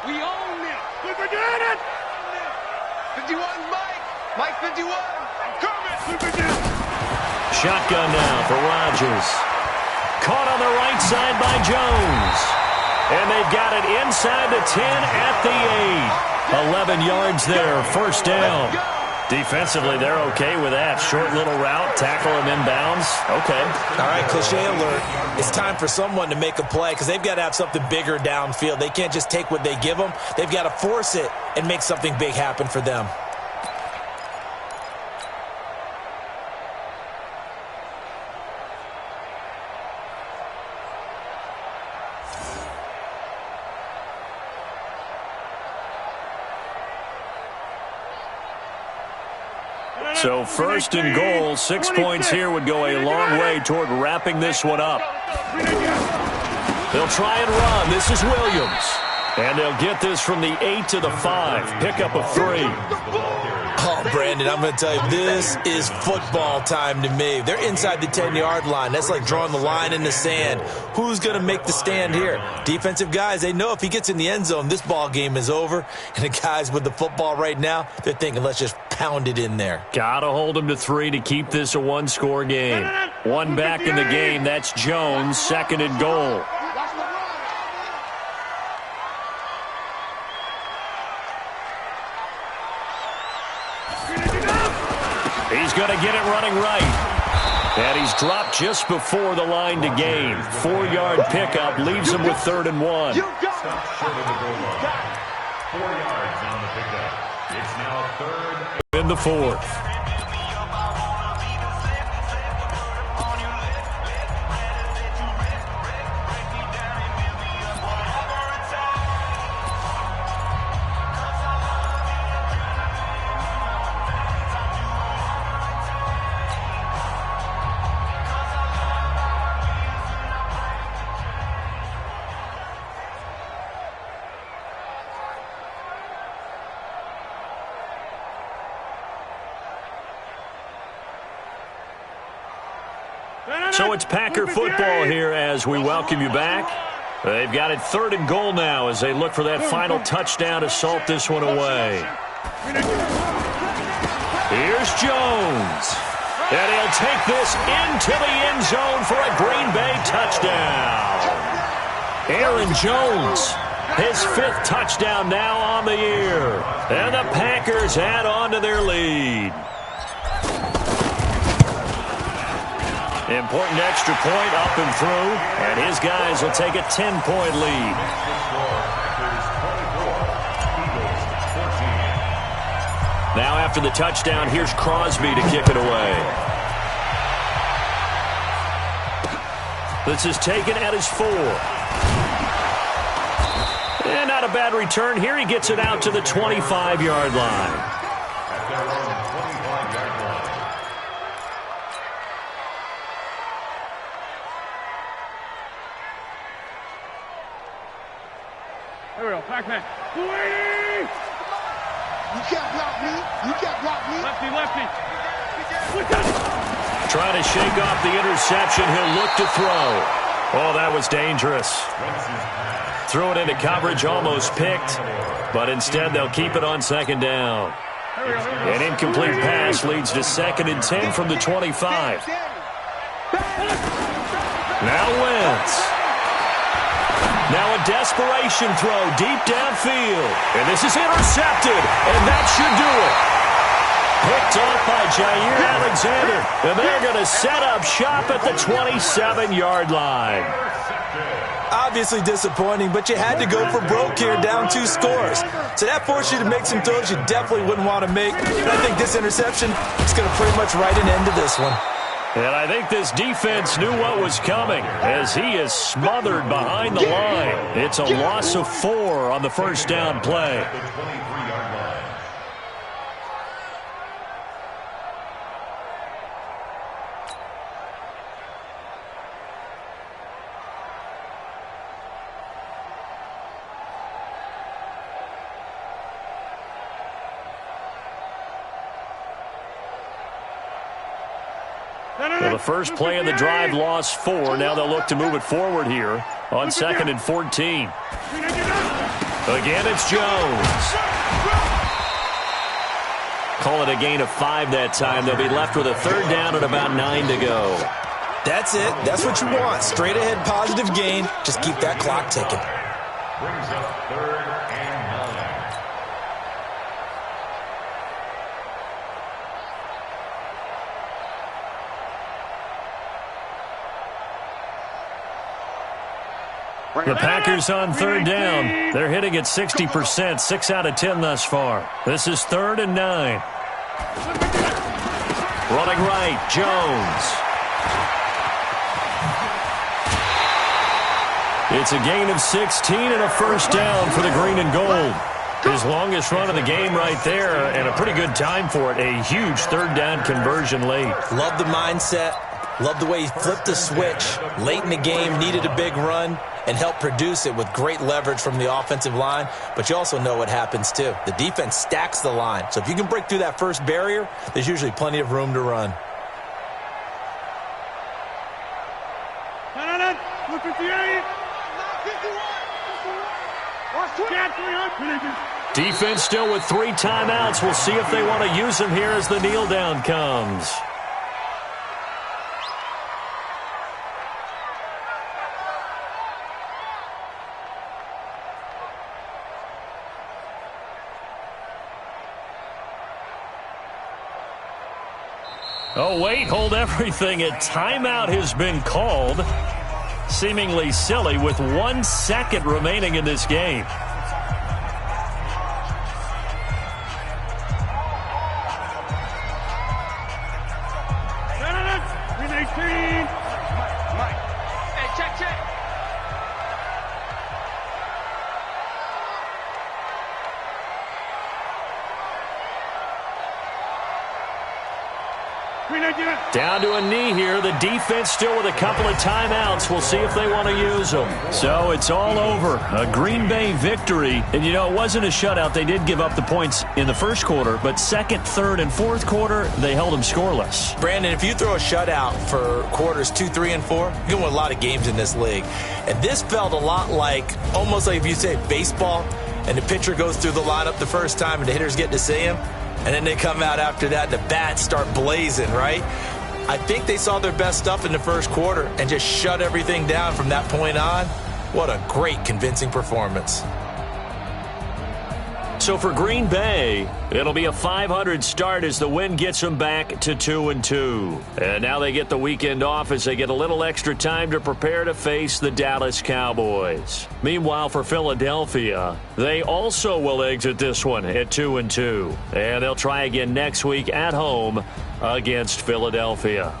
Speaker 6: We own this. Look at it. 51, Mike. Mike 51. I'm coming. Look at this.
Speaker 3: Shotgun now for Rodgers. Caught on the right side by Jones. And they've got it inside the 10 at the 8. 11 yards there, 1st down. Defensively, they're okay with that. Short little route, tackle him inbounds. Okay.
Speaker 5: All right, cliche alert. It's time for someone to make a play because they've got to have something bigger downfield. They can't just take what they give them. They've got to force it and make something big happen for them.
Speaker 3: So first and goal, 6 points here would go a long way toward wrapping this one up. They'll try and run. This is Williams. And they'll get this from the 8 to the 5. Pickup of 3.
Speaker 5: Oh, Brandon, I'm going to tell you, this is football time to me. They're inside the 10-yard line. That's like drawing the line in the sand. Who's going to make the stand here? Defensive guys, they know if he gets in the end zone, this ball game is over. And the guys with the football right now, they're thinking, let's just pound it in there.
Speaker 3: Got to hold them to 3 to keep this a one-score game. One back in the game, that's Jones, 2nd and goal. He's going to get it running right. And he's dropped just before the line to gain. 4-yard pickup leaves him with 3rd and 1.
Speaker 4: Short of the goal line. 4 yards on the pickup. It's now 3rd
Speaker 3: in the 4th. So it's Packer football here as we welcome you back. They've got it 3rd and goal now as they look for that final touchdown to salt this one away. Here's Jones. And he'll take this into the end zone for a Green Bay touchdown. Aaron Jones, his 5th touchdown now on the year. And the Packers add on to their lead. Important extra point up and through, and his guys will take a 10-point lead. Now after the touchdown, here's Crosby to kick it away. This is taken at his 4. And not a bad return here. He gets it out to the 25-yard line.
Speaker 6: There we go. Pac-Man. You can't block me. You can't block me. Lefty, lefty.
Speaker 3: Trying to shake off the interception. He'll look to throw. Oh, that was dangerous. Threw it into coverage, almost picked. But instead, they'll keep it on 2nd down. An incomplete pass leads to 2nd and 10 from the 25. Now Wentz. Now a desperation throw deep downfield. And this is intercepted. And that should do it. Picked off by Jair Alexander. And they're going to set up shop at the 27-yard line.
Speaker 5: Obviously disappointing, but you had to go for broke here, down 2 scores. So that forced you to make some throws you definitely wouldn't want to make. And I think this interception is going to pretty much write an end to this one.
Speaker 3: And I think this defense knew what was coming as he is smothered behind the line. It's a loss of 4 on the first down play. Well, the first play of the drive lost 4. Now they'll look to move it forward here on 2nd and 14. Again, it's Jones. Call it a gain of 5 that time. They'll be left with a 3rd down and about 9 to go.
Speaker 5: That's it. That's what you want. Straight ahead positive gain. Just keep that clock ticking.
Speaker 4: Brings up 3rd and 9.
Speaker 3: The Packers on 3rd down. They're hitting at 60%, 6 out of 10 thus far. This is 3rd and 9. Running right, Jones. It's a gain of 16 and a first down for the green and gold. His longest run of the game right there, and a pretty good time for it. A huge third down conversion late.
Speaker 5: Love the mindset. Love the way he flipped the switch late in the game, needed a big run, and helped produce it with great leverage from the offensive line. But you also know what happens, too. The defense stacks the line. So if you can break through that first barrier, there's usually plenty of room to run.
Speaker 6: 58.
Speaker 3: Defense still with 3 timeouts. We'll see if they want to use them here as the kneel down comes. Oh, wait, hold everything. A timeout has been called. Seemingly silly with 1 second remaining in this game. Down to a knee here. The defense still with a couple of timeouts. We'll see if they want to use them. So it's all over. A Green Bay victory. And, you know, it wasn't a shutout. They did give up the points in the first quarter. But second, third, and fourth quarter, they held them scoreless.
Speaker 5: Brandon, if you throw a shutout for quarters 2, 3, and 4, you can win a lot of games in this league. And this felt a lot like, almost like if you say baseball, and the pitcher goes through the lineup the first time and the hitters get to see him. And then they come out after that, and the bats start blazing, right? I think they saw their best stuff in the first quarter and just shut everything down from that point on. What a great, convincing performance.
Speaker 3: So for Green Bay, it'll be a .500 start as the win gets them back to 2-2. And now they get the weekend off as they get a little extra time to prepare to face the Dallas Cowboys. Meanwhile, for Philadelphia, they also will exit this one at 2-2. And they'll try again next week at home against Philadelphia.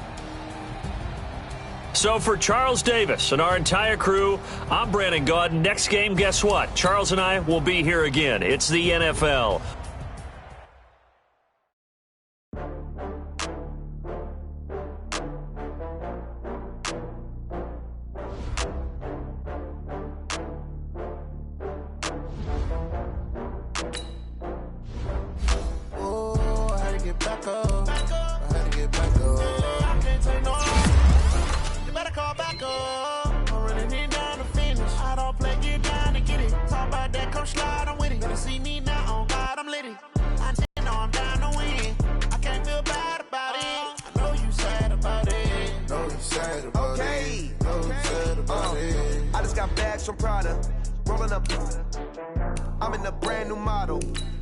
Speaker 3: So for Charles Davis and our entire crew, I'm Brandon Gaudin. Next game, guess what? Charles and I will be here again. It's the NFL.
Speaker 8: I'm in a brand new model.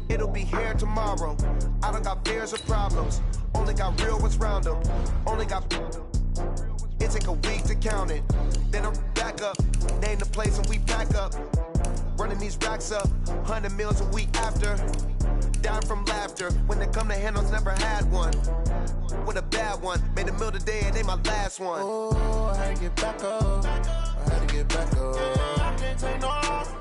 Speaker 8: It'll be here tomorrow. I don't got fears or problems. Only got real ones round them. Only got. It take a week to count it. Then I'm back up. Name the place and we pack up. Running these racks up. 100 meals a week after. Down from laughter. When they come to handles, never had one. With a bad one. Made a meal today and ain't my last one. Oh, I had to get back up. I had to get back up. I can't take no off.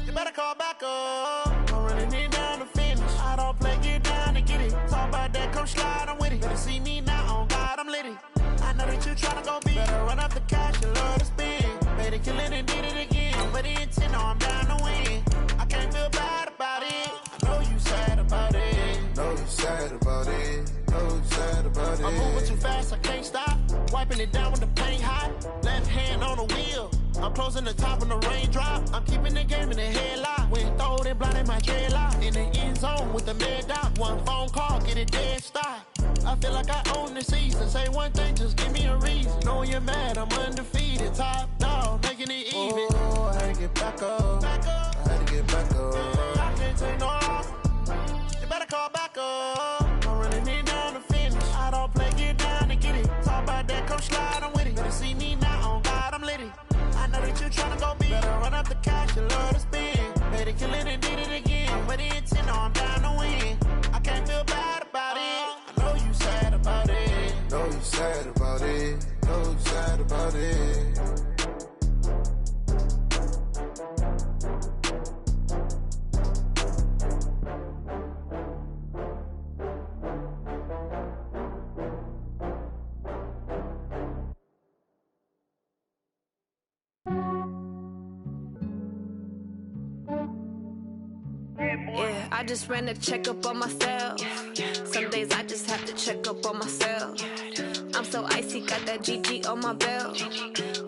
Speaker 8: You better call back up. I'm running it down to finish. I don't play, get down to get it. Talk about that, come slide, I'm with it. Better see me now, on God, I'm litty. I know that you tryna go big. Better run up the cash, you love to spend. Made it, kill it, and did it again. But the intent, no, I'm down to win. I can't feel bad about it. I know you sad about it. Know you sad about it. Know you sad about it. I'm moving too fast, I can't stop. Wiping it down with the paint hot. Left hand on the wheel. I'm closing the top when the raindrop. I'm keeping the game in the headlock. When throwed and blinded my dreadlock. In the end zone with the mad dot. One phone call, get it dead stop. I feel like I own the season. Say one thing, just give me a reason. Knowing you're mad, I'm undefeated. Top dog, making it even. Oh, I had to get back up. I had to get back up. I can't take no off. You better call back up. I'm running it down to finish. I don't play, get down to get it. Talk about that, come slide, I'm with it. Better see me now, on God, I'm litty. I know that you tryna go big. Better run up the cash, you love to spend. Made it, kill it, and did it again. But the intent, no, I'm down to win. I can't feel bad about it. I know you sad about it. Know you sad about it. Know you sad about it.
Speaker 1: I just ran a checkup on myself. Some days I just have to check up on myself. I'm so icy, got that GG on my belt.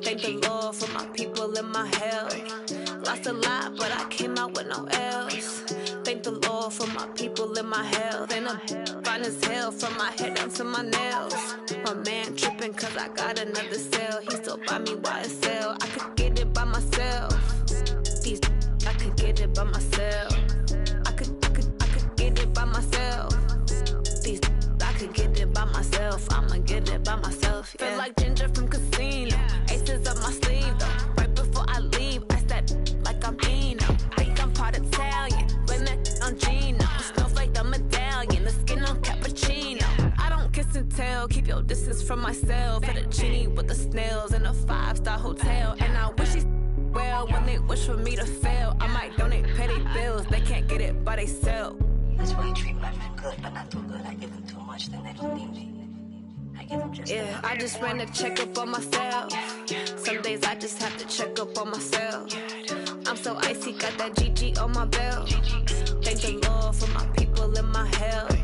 Speaker 1: Thank the Lord for my people in my health. Lost a lot, but I came out with no L's. Thank the Lord for my people in my health. And I'm fine as hell from my head down to my nails. My man tripping cause I got another cell. He still buy me YSL. I could get it by myself. These I could get it by myself. I could get it by myself. These I could get it by myself. I'ma get it by myself. Yeah. Feel like Ginger from Casino. Aces up my sleeve though. Right before I leave, I step like I'm Dino. Think I'm part Italian. Blame that on Gino. Smells like the medallion. The skin on cappuccino. I don't kiss and tell. Keep your distance from myself. Fettuccine with the snails in a 5-star hotel. And I wish he's well when they wish for me to fail. I might donate petty bills. They can't get it by they sell.
Speaker 9: That's why you treat my men good, but not too good. I give them too much, then they don't need me. I give them just
Speaker 1: yeah, I just ran a checkup on myself. Some days I just have to check up on myself. I'm so icy, got that GG on my belt. Thank the Lord for my people in my health.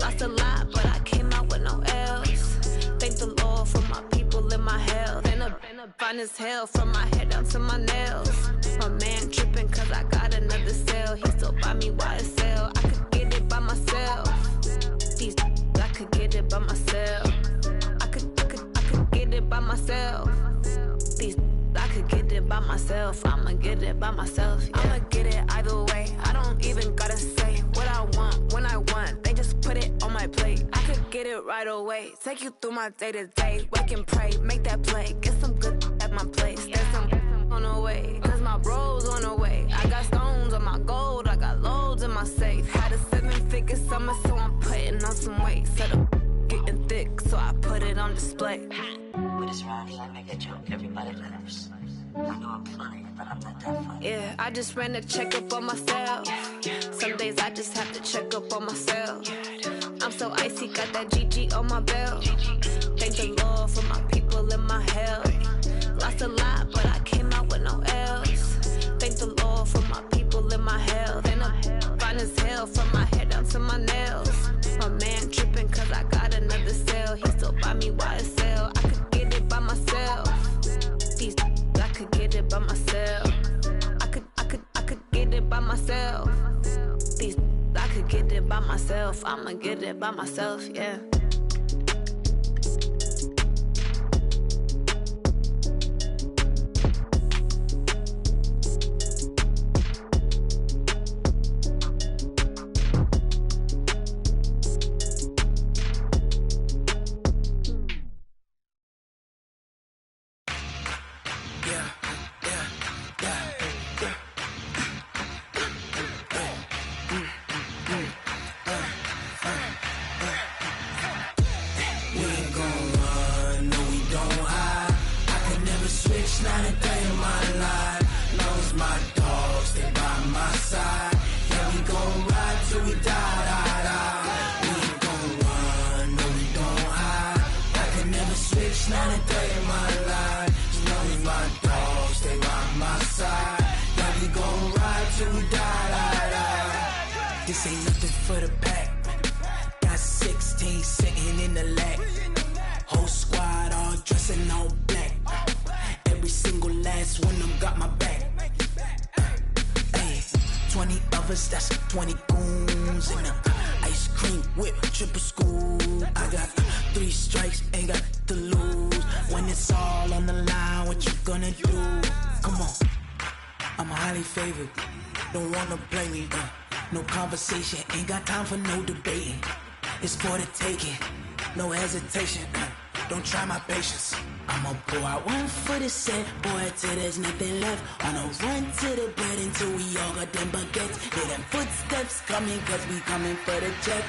Speaker 1: Lost a lot, but I came out with no L's. Thank the Lord for my people in my health. And I'm fine as hell from my head down to my nails. My man tripping cause I got another cell. He still buy me YSL. I could get it by myself. These I could get it by myself. I could get it by myself. These I could get it by myself. I'ma get it by myself. Yeah. I'ma get it either way. I don't even gotta say what I want when I want. They just put it on my plate. I could get it right away. Take you through my day to day. Wake and pray, make that play. Get some good at my place. There's some on the way, cause my bros on the way. I got stones on my gold. I got loads in my safe. Had a 7-figure summer, so I'm putting on some weight. Set up getting thick, so I put it on display.
Speaker 9: With this round, I make a joke, everybody laughs. I know I'm funny, but I'm not that funny.
Speaker 1: Yeah, I just ran a checkup on myself. Some days I just have to check up on myself. I'm so icy, got that GG on my belt. Thank the Lord for my people in my health. Lost a lot, but I came out with no L's. Thank the Lord for my people in my health. And I'm fine as hell from my head down to my nails. My man tripping cause I got another cell. He still buy me YSL. I could get it by myself. These I could get it by myself. I could get it by myself. These I could get it by myself. I'ma get it by myself, yeah.
Speaker 2: This ain't nothing for the pack. Got 16 sitting in the lap. Whole squad all dressing all black. Every single last one of them got my back. Hey, 20 of us, that's 20 goons. And ice cream whip, triple scoop. I got 3 strikes, ain't got to lose. When it's all on the line, what you gonna do? Come on, I'm highly favored. Don't wanna blame me, no conversation, ain't got time for no debating. It's for the taking, no hesitation. Don't try my patience. I'ma pull out one for the set, boy, till there's nothing left. On a run to the bed until we all got them baguettes. Hear them footsteps coming, cause we coming for the check.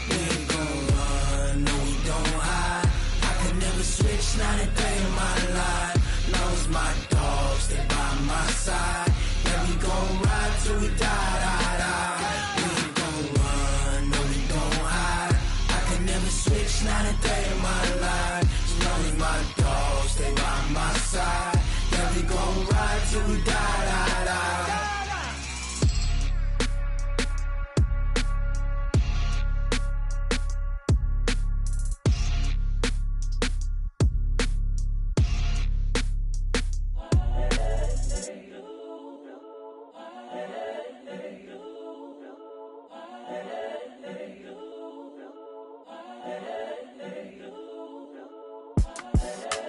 Speaker 2: We ain't gon' run, no we don't hide. I could never switch, not a day in my life. Knows my dogs, they by my side. Yeah, we gon' ride till we die, die, die. We ain't gon' run, no we don't hide. I could never switch, not a day in my life. As long as my dogs, they by my side. Yeah, we gon' ride till we die, die, die.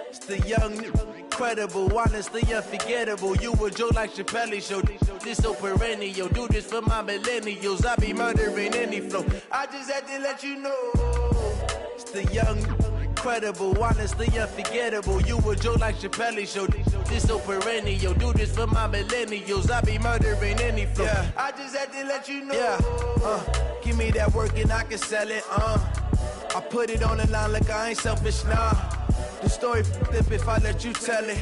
Speaker 10: It's the young, incredible, honestly unforgettable. You a joke like Chappelle show. This so perennial. Do this for my millennials. I be murdering any flow. I just had to let you know. It's the young, incredible, honestly unforgettable. You a joke like Chappelle show. This so perennial. Do this for my millennials. I be murdering any flow. Yeah. I just had to let you know. Yeah. Give me that work and I can sell it. I put it on the line like I ain't selfish, nah. The story flip if I let you tell it.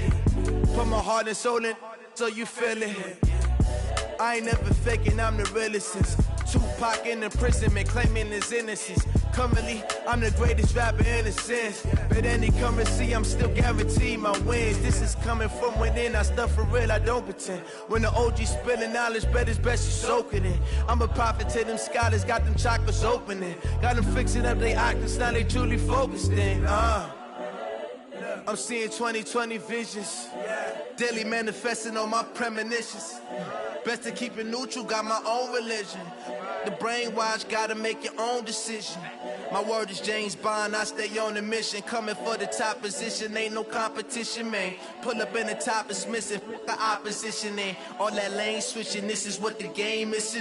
Speaker 10: Put my heart and soul in so you feel it. I ain't never faking, I'm the realest since Tupac in imprisonment, claiming his innocence. Currently, I'm the greatest rapper in a sense. But any currency, I'm still guaranteed my wins. This is coming from within, I stuff for real, I don't pretend. When the OG spilling knowledge, bet it's best you soak it in. I'm a prophet to them scholars, got them chakras opening. Got them fixing up they octaves, now they truly focused in. I'm seeing 2020 visions, daily manifesting on my premonitions. Best to keep it neutral, got my own religion. The brainwash, gotta make your own decision. My word is James Bond, I stay on the mission. Coming for the top position, ain't no competition, man. Pull up in the top, it's missing, the opposition, and all that lane switching, this is what the game is.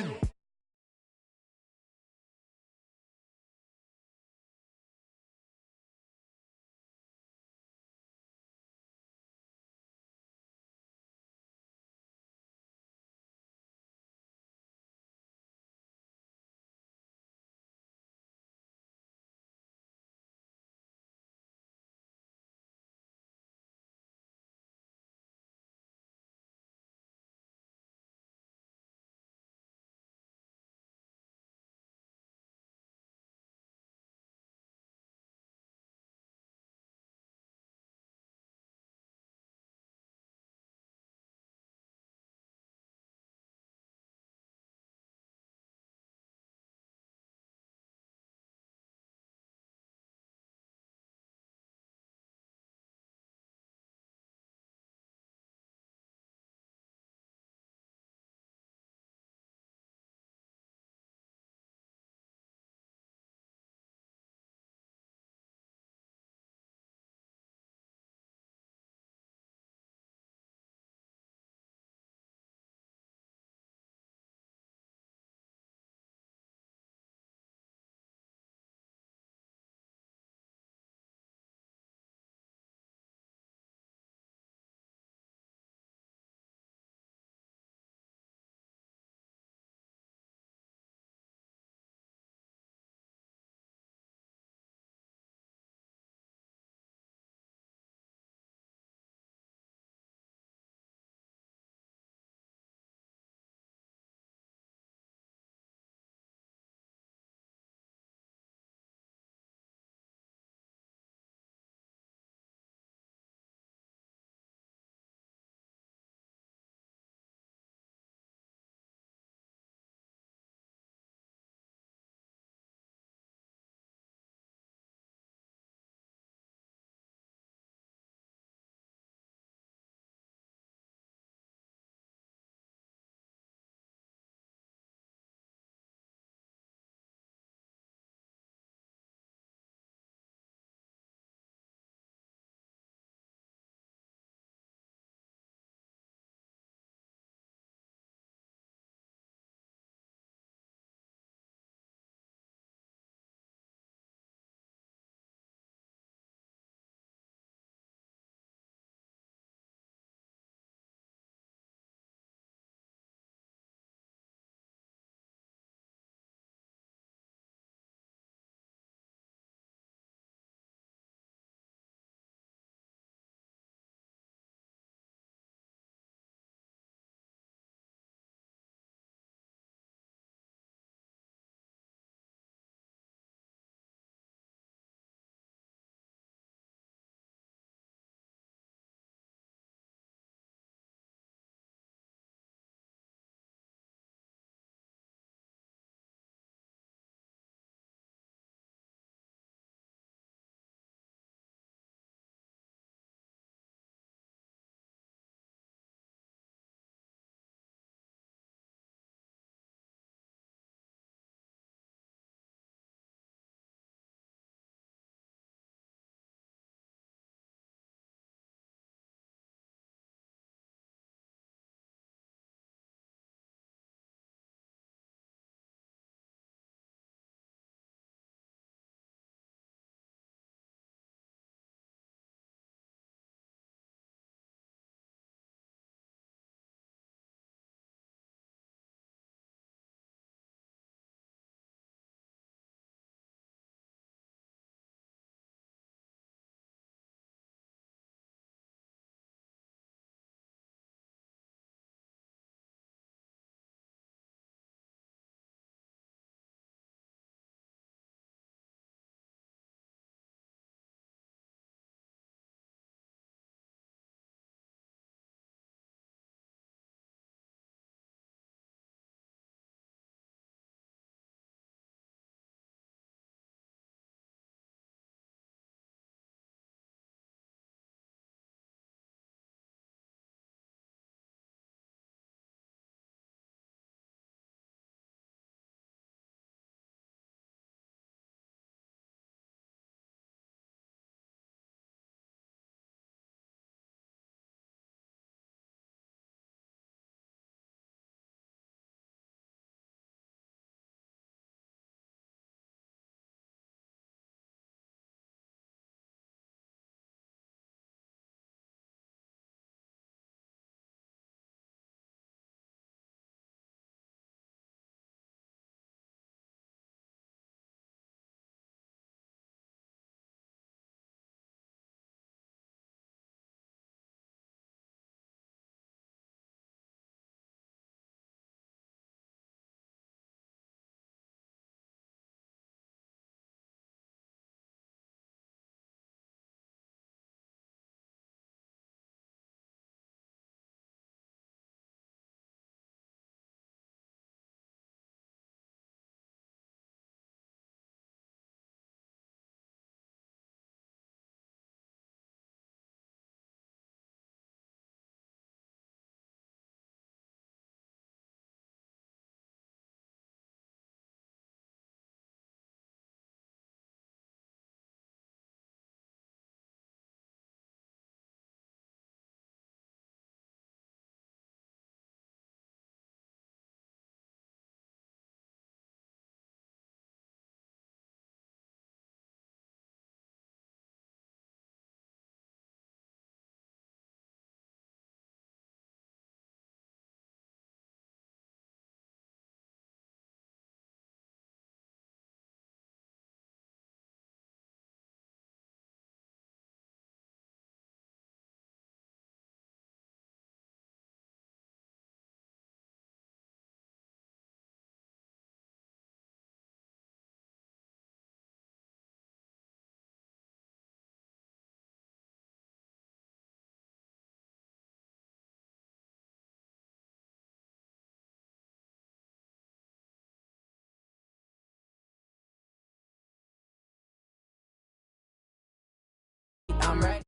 Speaker 2: I'm ready.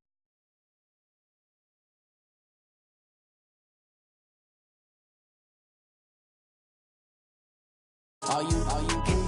Speaker 2: All you